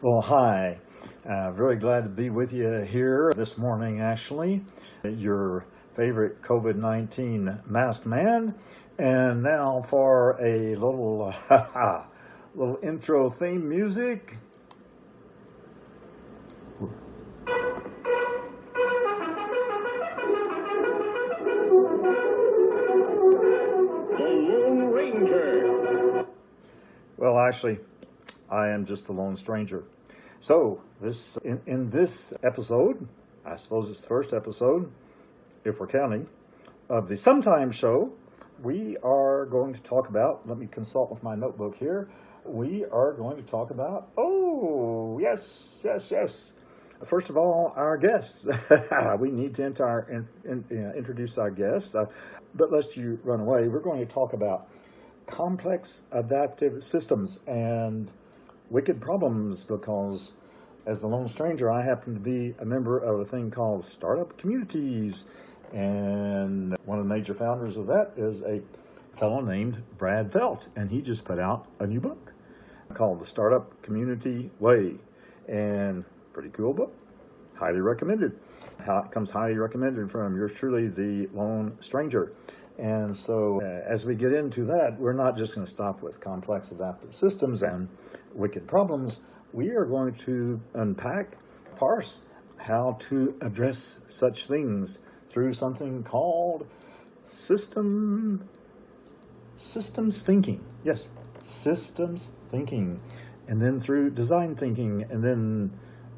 Well, hi. Really glad to be with you here this morning, actually. Your favorite COVID-19 masked man. And now for a little, little intro theme music. The Lone Ranger. Well, actually, I am just the lone stranger. So, in this episode, I suppose it's the first episode, if we're counting, of the Sometimes Show, we are going to talk about, let me consult with my notebook here, we are going to talk about, yes. First of all, our guests. We need to introduce our guests, but lest you run away, we're going to talk about complex adaptive systems and wicked problems, because as the lone stranger, I happen to be a member of a thing called startup communities, and one of the major founders of that is a fellow named Brad Felt, and he just put out a new book called The Startup Community Way, and pretty cool book, highly recommended. It comes highly recommended from yours truly, the lone stranger. And so as we get into that, we're not just going to stop with complex adaptive systems and wicked problems. We are going to parse how to address such things through something called systems thinking. Yes, systems thinking. And then through design thinking, and then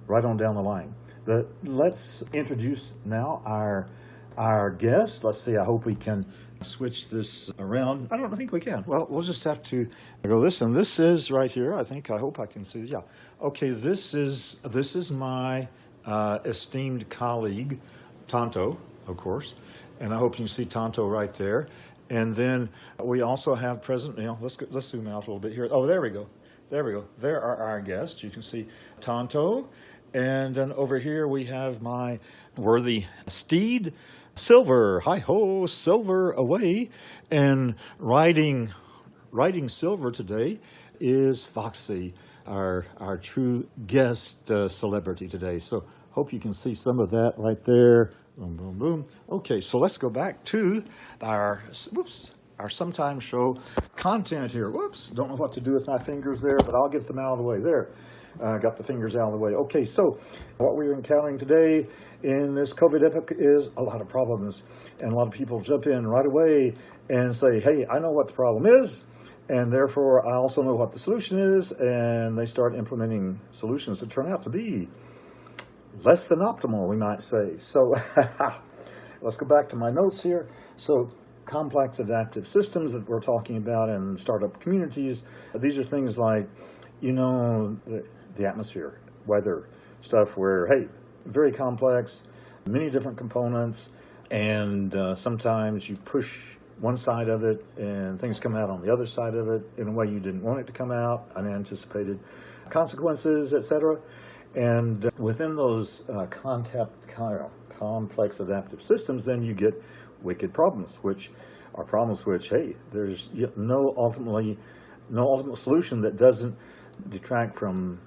right on down the line. But let's introduce now our guest. Let's see, I hope we can switch this around. I don't think we can. Well, we'll just have to go listen. This is right here. I hope I can see. Yeah. Okay, this is my esteemed colleague, Tonto, of course. And I hope you can see Tonto right there. And then we also have present, let's zoom out a little bit here. Oh, there we go. There are our guests. You can see Tonto. And then over here we have my worthy steed, Silver. Hi-ho, Silver away. And riding Silver today is Foxy, our true guest celebrity today. So hope you can see some of that right there. Boom, boom, boom. Okay, so let's go back to our Sometimes Show content here. Don't know what to do with my fingers there, but I'll get them out of the way. There. Got the fingers out of the way. Okay, so what we're encountering today in this COVID epoch is a lot of problems. And a lot of people jump in right away and say, hey, I know what the problem is, and therefore I also know what the solution is, and they start implementing solutions that turn out to be less than optimal, we might say. So let's go back to my notes here. So complex adaptive systems that we're talking about in startup communities, these are things like, the atmosphere, weather, stuff where, hey, very complex, many different components, and sometimes you push one side of it and things come out on the other side of it in a way you didn't want it to come out, unanticipated consequences, etc. And within those complex adaptive systems, then you get wicked problems, which are problems which, hey, there's no ultimate solution that doesn't detract from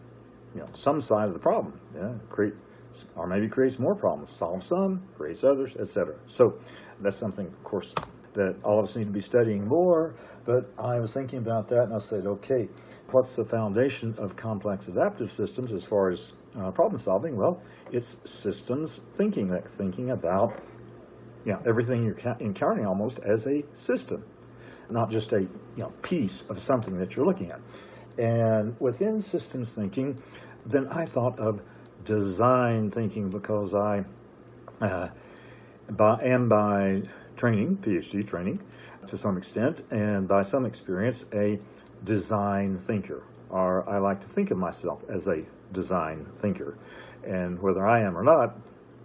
some side of the problem. Creates more problems. Solve some, creates others, etc. So that's something, of course, that all of us need to be studying more. But I was thinking about that, and I said, okay, what's the foundation of complex adaptive systems as far as problem solving? Well, it's systems thinking, like thinking about everything you're encountering almost as a system, not just a piece of something that you're looking at. And within systems thinking, then I thought of design thinking, because I am by training, Ph.D. training to some extent, and by some experience, a design thinker. Or I like to think of myself as a design thinker. And whether I am or not,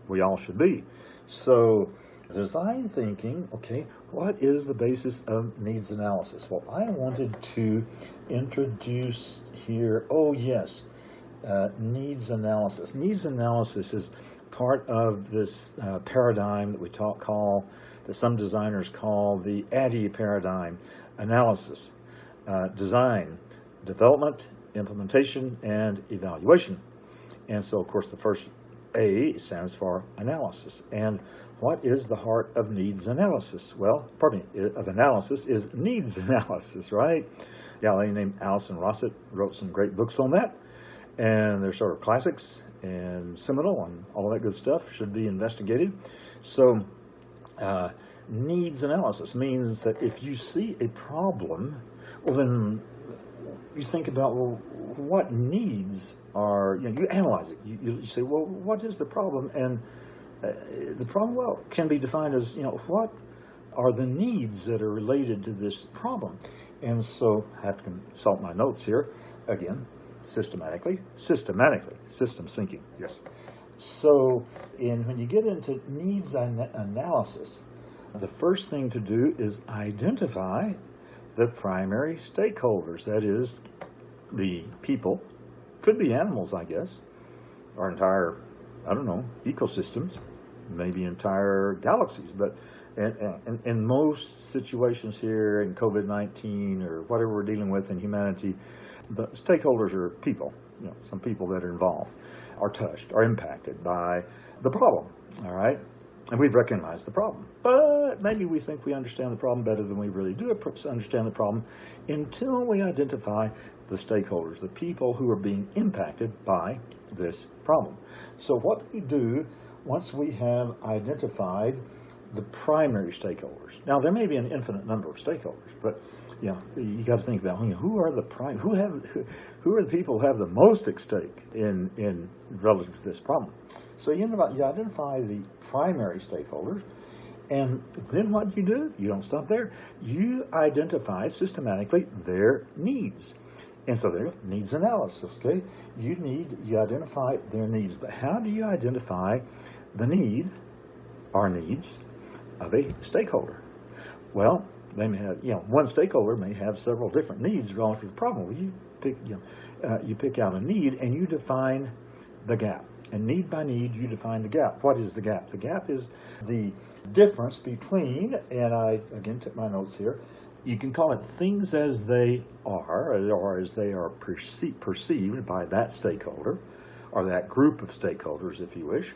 we all should be. So design thinking, okay, what is the basis of needs analysis? Well, I wanted to introduce here, needs analysis. Needs analysis is part of this paradigm that that some designers call the ADDIE paradigm: analysis, design, development, implementation, and evaluation. And so, of course, the first A stands for analysis. And what is the heart of needs analysis? Well, of analysis is needs analysis, right? Yeah, a lady named Allison Rossett wrote some great books on that. And they're sort of classics and seminal and all that good stuff, should be investigated. So needs analysis means that if you see a problem, well, then you think about, well, what needs are, you analyze it. You say, well, what is the problem? And the problem, well, can be defined as, what are the needs that are related to this problem? And so I have to consult my notes here again. Systematically, systems thinking, yes. So when you get into needs analysis, the first thing to do is identify the primary stakeholders. That is, the people, could be animals, I guess, or entire, ecosystems, maybe entire galaxies. But in most situations here in COVID-19 or whatever we're dealing with in humanity, the stakeholders are people, some people that are involved, are touched, are impacted by the problem, all right? And we've recognized the problem. But maybe we think we understand the problem better than we really do understand the problem until we identify the stakeholders, the people who are being impacted by this problem. So what we do once we have identified the primary stakeholders. Now, there may be an infinite number of stakeholders, but you got to think about who are the people who have the most at stake in relative to this problem. So you identify the primary stakeholders, and then what do? You don't stop there. You identify systematically their needs. And so there, needs analysis, okay? You identify their needs. But how do you identify the need, our needs, of a stakeholder? Well, they may have, one stakeholder may have several different needs relative to the problem. Well, you pick out a need and you define the gap. And need by need, you define the gap. What is the gap? The gap is the difference between, and I, again, took my notes here, you can call it things as they are, or as they are perceived by that stakeholder, or that group of stakeholders, if you wish,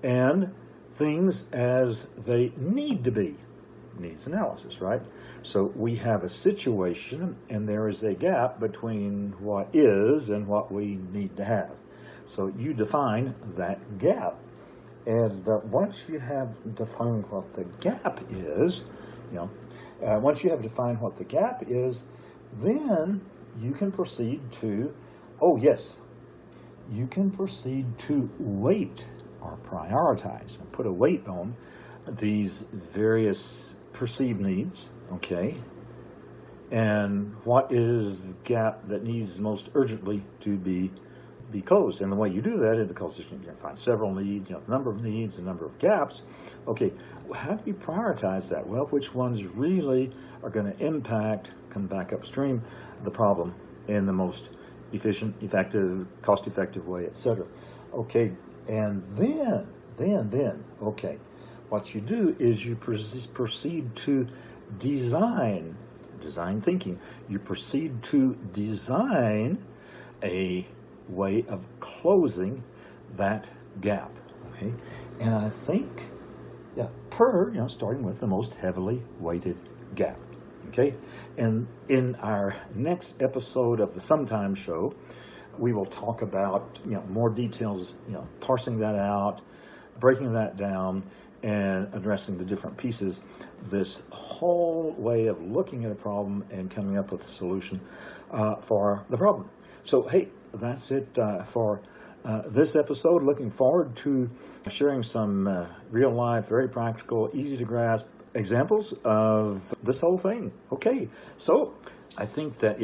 and things as they need to be. Needs analysis, right? So we have a situation, and there is a gap between what is and what we need to have. So you define that gap. And once you have defined what the gap is, once you have defined what the gap is, then you can proceed to, you can proceed to weight or prioritize and put a weight on these various perceived needs, okay? And what is the gap that needs most urgently to be closed? And the way you do that is because you can find several needs, the number of needs, the number of gaps. Okay, how do you prioritize that? Well, which ones really are going to come back upstream, the problem in the most efficient, effective, cost-effective way, etc. Okay, and then, okay, what you do is you proceed to design thinking. You proceed to design a way of closing that gap. Okay, and I think, starting with the most heavily weighted gap. Okay, and in our next episode of the Sometime Show, we will talk about more details, parsing that out, breaking that down, and addressing the different pieces, this whole way of looking at a problem and coming up with a solution for the problem. So, hey, that's it for this episode. Looking forward to sharing some real-life, very practical, easy-to-grasp examples of this whole thing. Okay, so I think that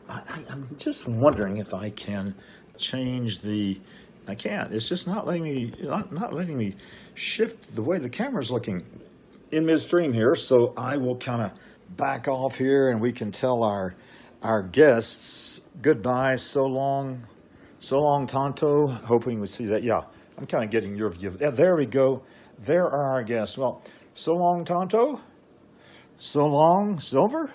I'm just wondering if I can change I can't. It's just not letting me shift the way the camera's looking in midstream here. So I will kind of back off here, and we can tell our guests goodbye. So long, Tonto. Hoping we see that. Yeah, I'm kind of getting your view. Yeah, there we go. There are our guests. Well, so long, Tonto. So long, Silver.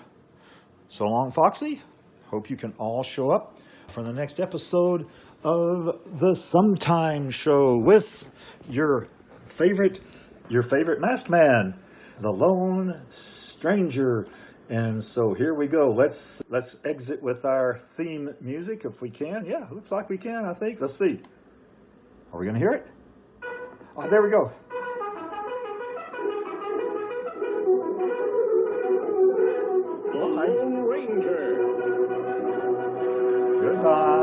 So long, Foxy. Hope you can all show up for the next episode of the Sometime Show with your favorite masked man, the Lone Stranger. And so here we go. Let's exit with our theme music if we can. Yeah, looks like we can, I think. Let's see. Are we going to hear it? Oh, there we go. The Lone Ranger. Goodbye.